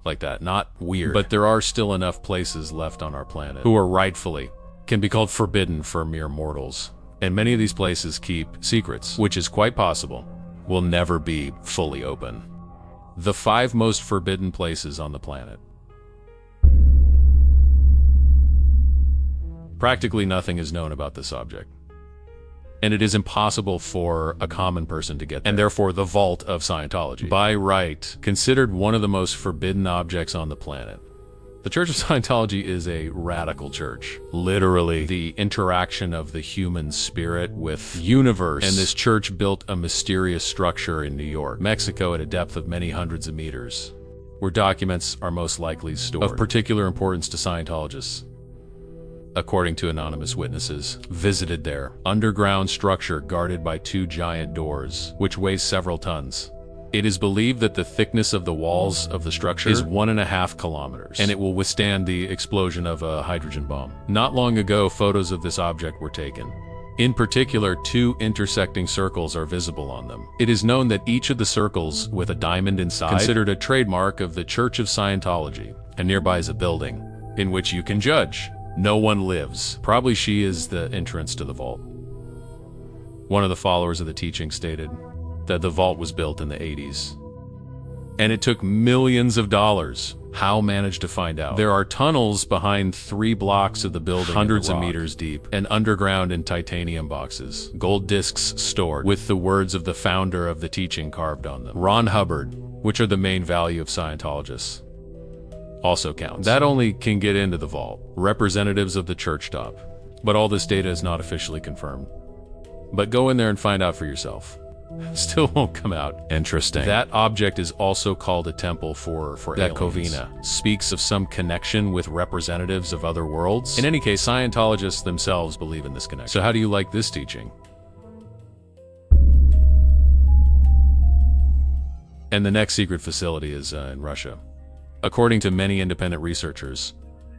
like that. Not weird. But there are still enough places left on our planet who are rightfully can be called forbidden for mere mortals. And many of these places keep secrets, which is quite possible will never be fully open. The 5 most forbidden places on the planet. Practically nothing is known about this object, and it is impossible for a common person to get there, and therefore the vault of Scientology, by right, considered one of the most forbidden objects on the planet. The Church of Scientology is a radical church. Literally, the interaction of the human spirit with universe. And this church built a mysterious structure in New York, Mexico, at a depth of many hundreds of meters, where documents are most likely stored of particular importance to Scientologists. According to anonymous witnesses, visited their underground structure guarded by 2 giant doors, which weighs several tons. It is believed that the thickness of the walls of the structure is 1.5 kilometers, and it will withstand the explosion of a hydrogen bomb. Not long ago, photos of this object were taken. In particular, 2 intersecting circles are visible on them. It is known that each of the circles with a diamond inside, considered a trademark of the Church of Scientology, and nearby is a building in which you can judge. No one lives. Probably she is the entrance to the vault. One of the followers of the teaching stated that the vault was built in the 80s, and it took millions of dollars. How managed to find out? There are tunnels behind 3 blocks of the building, hundreds of meters deep, and underground in titanium boxes. Gold discs stored with the words of the founder of the teaching carved on them. Ron Hubbard, which are the main value of Scientologists, also counts. That only can get into the vault. Representatives of the church top. But all this data is not officially confirmed. But go in there and find out for yourself. Still won't come out. Interesting. That object is also called a temple for that Kovina speaks of some connection with representatives of other worlds. In any case, Scientologists themselves believe in this connection. So how do you like this teaching? And the next secret facility is in Russia. According to many independent researchers,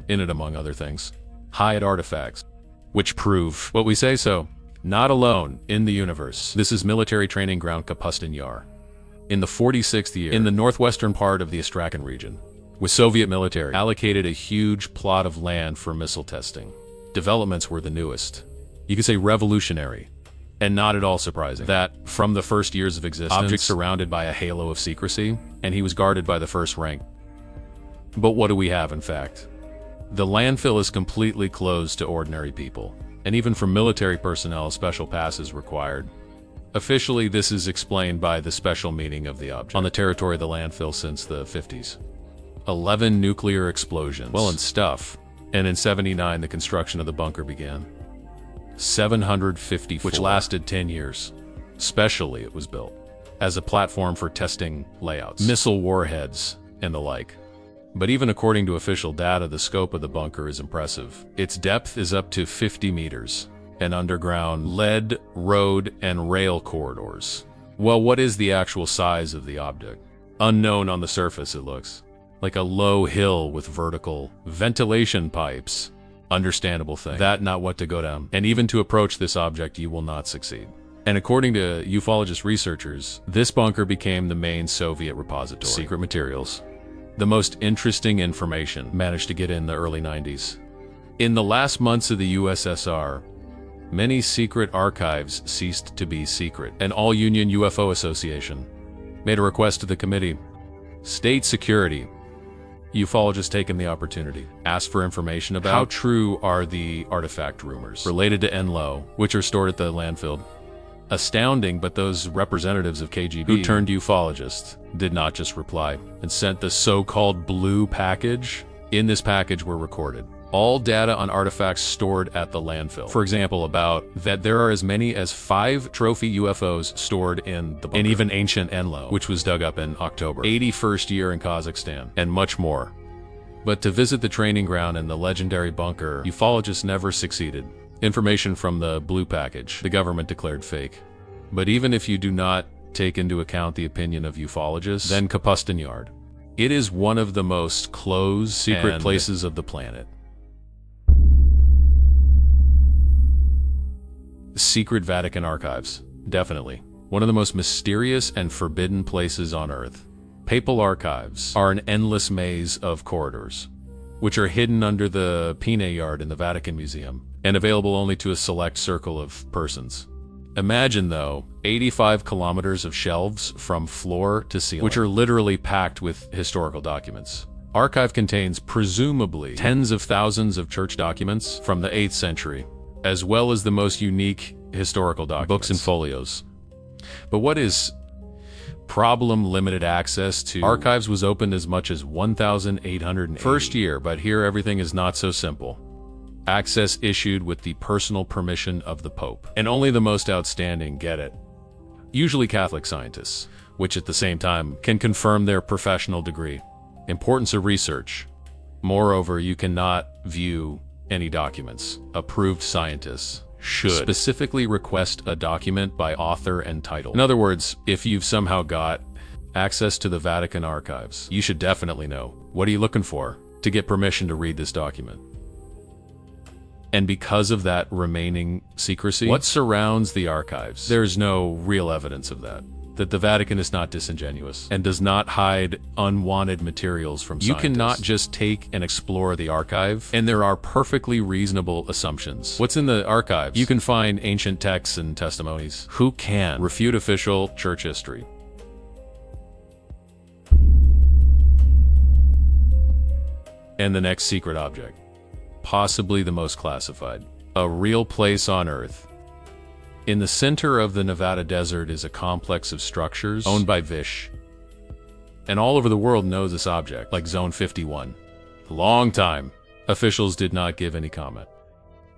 in it among other things, hide artifacts, which prove what we say so. Not alone in the universe. This is military training ground Kapustin Yar, in the 46th year, in the northwestern part of the Astrakhan region, with Soviet military allocated a huge plot of land for missile testing. Developments were the newest. You could say revolutionary, and not at all surprising, that from the first years of existence, objects surrounded by a halo of secrecy, and he was guarded by the first rank. But what do we have, in fact? The landfill is completely closed to ordinary people, and even for military personnel, special pass is required. Officially, this is explained by the special meaning of the object on the territory of the landfill since the 50s. 11 nuclear explosions. Well, and stuff. And in '79, the construction of the bunker began. 754, which lasted 10 years. Specially, it was built as a platform for testing layouts, missile warheads, and the like. But even according to official data, the scope of the bunker is impressive. Its depth is up to 50 meters, and underground lead, road, and rail corridors. Well, what is the actual size of the object? Unknown on the surface, it looks like a low hill with vertical ventilation pipes. Understandable thing. That not what to go down. And even to approach this object, you will not succeed. And according to ufologist researchers, this bunker became the main Soviet repository. Secret materials. The most interesting information managed to get in the early 90s. In the last months of the USSR, many secret archives ceased to be secret, and All Union UFO Association made a request to the committee. State security. Ufologists taken the opportunity, asked for information about how true are the artifact rumors related to Enlo, which are stored at the landfill. Astounding, but those representatives of KGB who turned ufologists did not just reply and sent the so-called blue package. In this package were recorded all data on artifacts stored at the landfill. For example, about that there are as many as 5 trophy UFOs stored in the bunker, and even ancient Enlo, which was dug up in October, 81st year in Kazakhstan, and much more. But to visit the training ground and the legendary bunker, ufologists never succeeded. Information from the blue package, the government declared fake. But even if you do not take into account the opinion of ufologists, then Kapustin Yar. It is one of the most closed, secret places of the planet. Secret Vatican Archives. Definitely. One of the most mysterious and forbidden places on Earth. Papal archives are an endless maze of corridors, which are hidden under the Kapustin Yard in the Vatican Museum, and available only to a select circle of persons. Imagine, though, 85 kilometers of shelves from floor to ceiling, which are literally packed with historical documents. Archive contains presumably tens of thousands of church documents from the 8th century, as well as the most unique historical documents, books and folios. But what is problem? Limited access to archives was opened as much as 1,880 first year, but here everything is not so simple. Access issued with the personal permission of the Pope, and only the most outstanding get it. Usually Catholic scientists, which at the same time can confirm their professional degree. Importance of research. Moreover, you cannot view any documents. Approved scientists should specifically request a document by author and title. In other words, if you've somehow got access to the Vatican archives, you should definitely know, what are you looking for to get permission to read this document? And because of that remaining secrecy, what surrounds the archives, there's no real evidence of that the Vatican is not disingenuous and does not hide unwanted materials from scientists. You cannot just take and explore the archive, and there are perfectly reasonable assumptions. What's in the archives? You can find ancient texts and testimonies. Who can refute official church history? And the next secret object, possibly the most classified, a real place on Earth. In the center of the Nevada desert is a complex of structures owned by Vish. And all over the world knows this object, like Zone 51. A long time, officials did not give any comment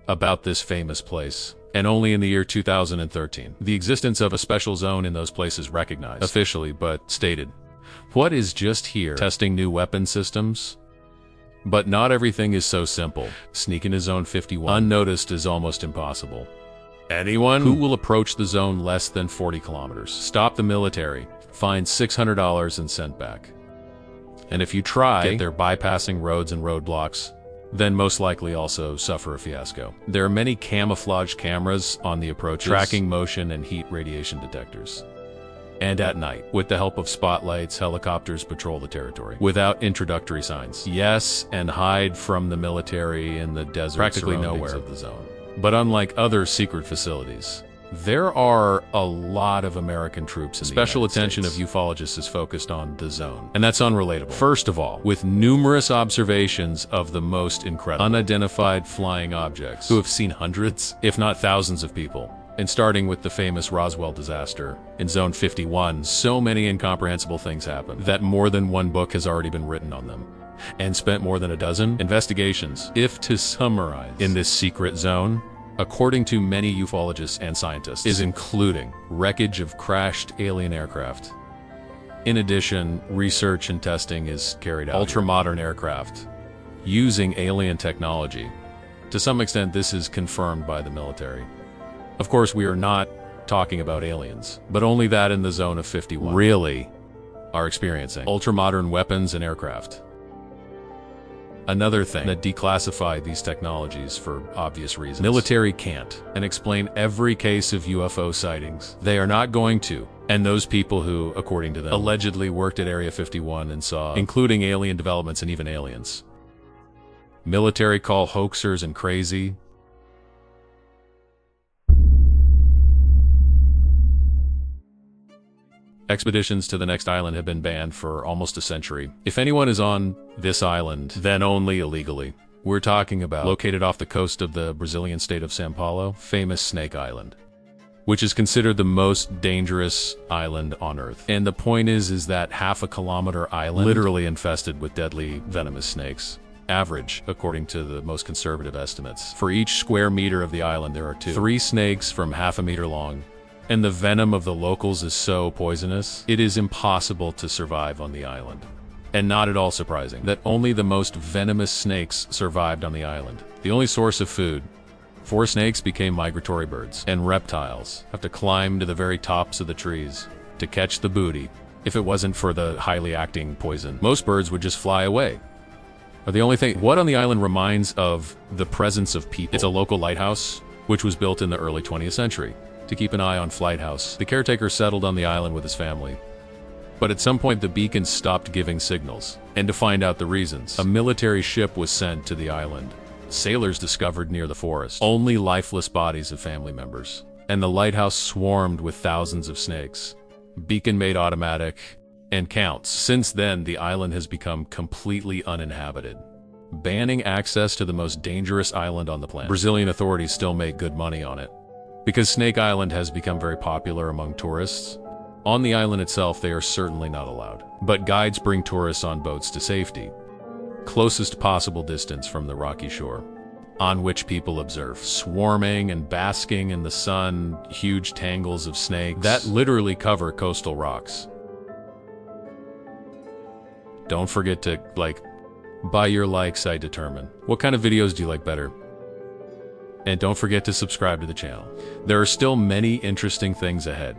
about this famous place. And only in the year 2013, the existence of a special zone in those places recognized officially, but stated. What is just here? Testing new weapon systems? But not everything is so simple. Sneak into Zone 51 unnoticed is almost impossible. Anyone who will approach the zone less than 40 kilometers, stop the military, fined $600 and sent back. And if you try, get there bypassing roads and roadblocks, then most likely also suffer a fiasco. There are many camouflage cameras on the approaches, tracking motion and heat radiation detectors. And at night, with the help of spotlights, helicopters patrol the territory without introductory signs. Yes, and hide from the military in the desert practically nowhere of the zone. But unlike other secret facilities, there are a lot of American troops in the United States. Special attention of ufologists is focused on the zone, and that's unrelatable. First of all, with numerous observations of the most incredible unidentified flying objects who have seen hundreds, if not thousands of people. And starting with the famous Roswell disaster in Zone 51, so many incomprehensible things happen that more than one book has already been written on them, and spent more than a dozen investigations. If to summarize, in this secret zone, according to many ufologists and scientists, is including wreckage of crashed alien aircraft. In addition, research and testing is carried out. Ultra-modern aircraft using alien technology. To some extent, this is confirmed by the military. Of course, we are not talking about aliens, but only that in the Zone of 51 really are experiencing ultra-modern weapons and aircraft. Another thing that declassify these technologies for obvious reasons. Military can't and explain every case of UFO sightings. They are not going to. And those people who, according to them, allegedly worked at Area 51 and saw, including alien developments and even aliens. Military call hoaxers and crazy. Expeditions to the next island have been banned for almost a century. If anyone is on this island, then only illegally. We're talking about located off the coast of the Brazilian state of São Paulo, famous Snake Island, which is considered the most dangerous island on Earth. And the point is that half a kilometer island literally infested with deadly venomous snakes. Average, according to the most conservative estimates. For each square meter of the island, there are 3 snakes from half a meter long. And the venom of the locals is so poisonous, it is impossible to survive on the island. And not at all surprising that only the most venomous snakes survived on the island. The only source of food. 4 snakes became migratory birds, and reptiles have to climb to the very tops of the trees to catch the booty. If it wasn't for the highly acting poison, most birds would just fly away. Or the only thing, what on the island reminds of the presence of people? It's a local lighthouse, which was built in the early 20th century. To keep an eye on Flighthouse. The caretaker settled on the island with his family. But at some point the beacon stopped giving signals, and to find out the reasons, a military ship was sent to the island. Sailors discovered near the forest only lifeless bodies of family members, and the lighthouse swarmed with thousands of snakes. Beacon made automatic, and counts. Since then, the island has become completely uninhabited, banning access to the most dangerous island on the planet. Brazilian authorities still make good money on it, because Snake Island has become very popular among tourists. On the island itself, they are certainly not allowed, but guides bring tourists on boats to safety, closest possible distance from the rocky shore, on which people observe swarming and basking in the sun, huge tangles of snakes that literally cover coastal rocks. Don't forget to by your likes I determine what kind of videos do you like better. And don't forget to subscribe to the channel. There are still many interesting things ahead.